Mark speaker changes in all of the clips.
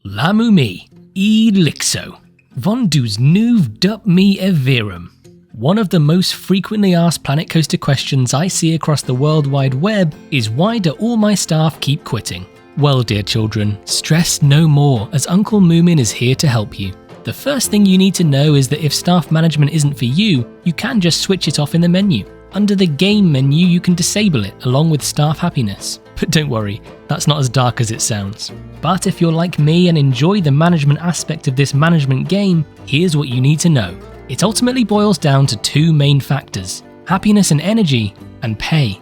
Speaker 1: Lamu me, elixo, von dus nuv dup me everum. One of the most frequently asked Planet Coaster questions I see across the World Wide Web is, why do all my staff keep quitting? Well, dear children, stress no more, as Uncle Moomin is here to help you. The first thing you need to know is that if staff management isn't for you, you can just switch it off in the menu. Under the game menu, you can disable it along with staff happiness. But don't worry, that's not as dark as it sounds. But if you're like me and enjoy the management aspect of this management game, here's what you need to know. It ultimately boils down to two main factors: happiness and energy, and pay.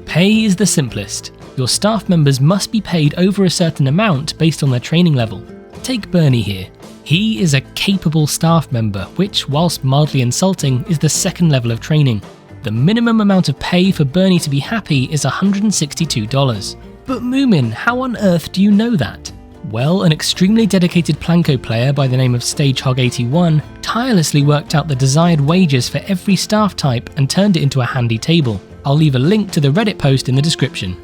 Speaker 1: Pay is the simplest. Your staff members must be paid over a certain amount based on their training level. Take Bernie here. He is a capable staff member, which, whilst mildly insulting, is the second level of training. The minimum amount of pay for Bernie to be happy is $162. But Moomin, how on earth do you know that? Well, an extremely dedicated Planko player by the name of StageHog81 tirelessly worked out the desired wages for every staff type and turned it into a handy table. I'll leave a link to the Reddit post in the description.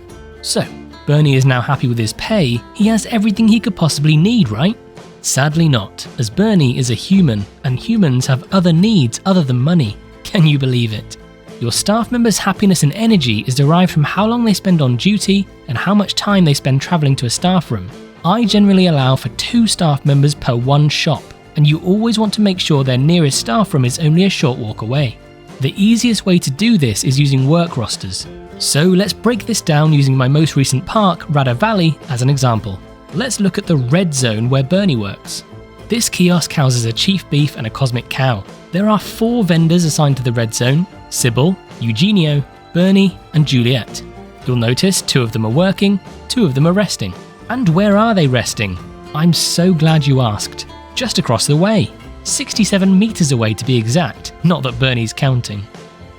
Speaker 1: So, Bernie is now happy with his pay. He has everything he could possibly need, right? Sadly not, as Bernie is a human, and humans have other needs other than money. Can you believe it? Your staff members' happiness and energy is derived from how long they spend on duty and how much time they spend travelling to a staff room. I generally allow for 2 staff members per one shop, and you always want to make sure their nearest staff room is only a short walk away. The easiest way to do this is using work rosters. So let's break this down using my most recent park, Radha Valley, as an example. Let's look at the red zone where Bernie works. This kiosk houses a chief beef and a cosmic cow. There are 4 vendors assigned to the red zone: Sybil, Eugenio, Bernie, and Juliet. You'll notice 2 of them are working, 2 of them are resting. And where are they resting? I'm so glad you asked. Just across the way. 67 meters away to be exact, not that Bernie's counting.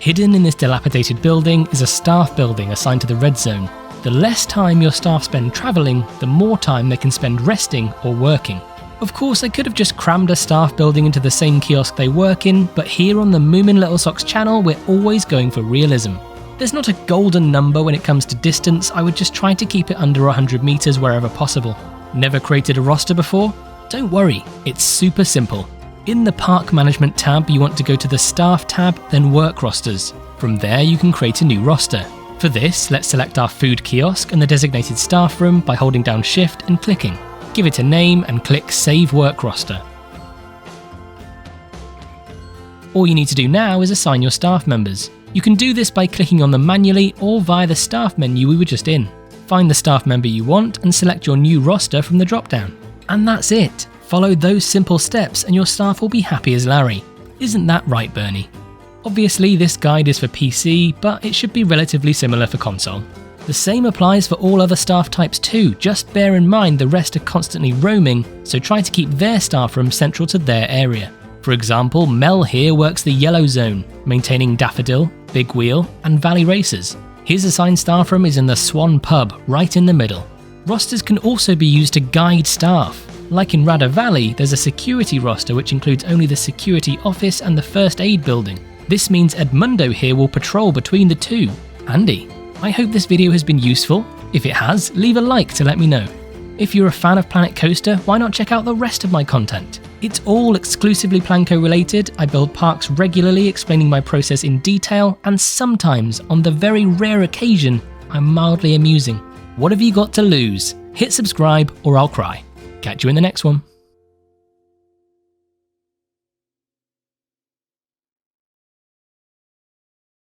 Speaker 1: Hidden in this dilapidated building is a staff building assigned to the red zone. The less time your staff spend travelling, the more time they can spend resting or working. Of course, I could have just crammed a staff building into the same kiosk they work in, but here on the Moomin Little Socks channel, we're always going for realism. There's not a golden number when it comes to distance. I would just try to keep it under 100 meters wherever possible. Never created a roster before? Don't worry, it's super simple. In the Park Management tab, you want to go to the Staff tab, then Work Rosters. From there, you can create a new roster. For this, let's select our food kiosk and the designated staff room by holding down Shift and clicking. Give it a name and click Save Work Roster. All you need to do now is assign your staff members. You can do this by clicking on them manually or via the staff menu we were just in. Find the staff member you want and select your new roster from the drop-down. And that's it. Follow those simple steps and your staff will be happy as Larry. Isn't that right, Bernie? Obviously, this guide is for PC, but it should be relatively similar for console. The same applies for all other staff types too, just bear in mind the rest are constantly roaming, so try to keep their staff room central to their area. For example, Mel here works the yellow zone, maintaining Daffodil, Big Wheel, and Valley Racers. His assigned staff room is in the Swan Pub, right in the middle. Rosters can also be used to guide staff. Like in Radha Valley, there's a security roster which includes only the security office and the first aid building. This means Edmundo here will patrol between the two. Handy. I hope this video has been useful. If it has, leave a like to let me know. If you're a fan of Planet Coaster, why not check out the rest of my content? It's all exclusively Planko related. I build parks regularly, explaining my process in detail, and sometimes, on the very rare occasion, I'm mildly amusing. What have you got to lose? Hit subscribe or I'll cry. Catch you in the next one.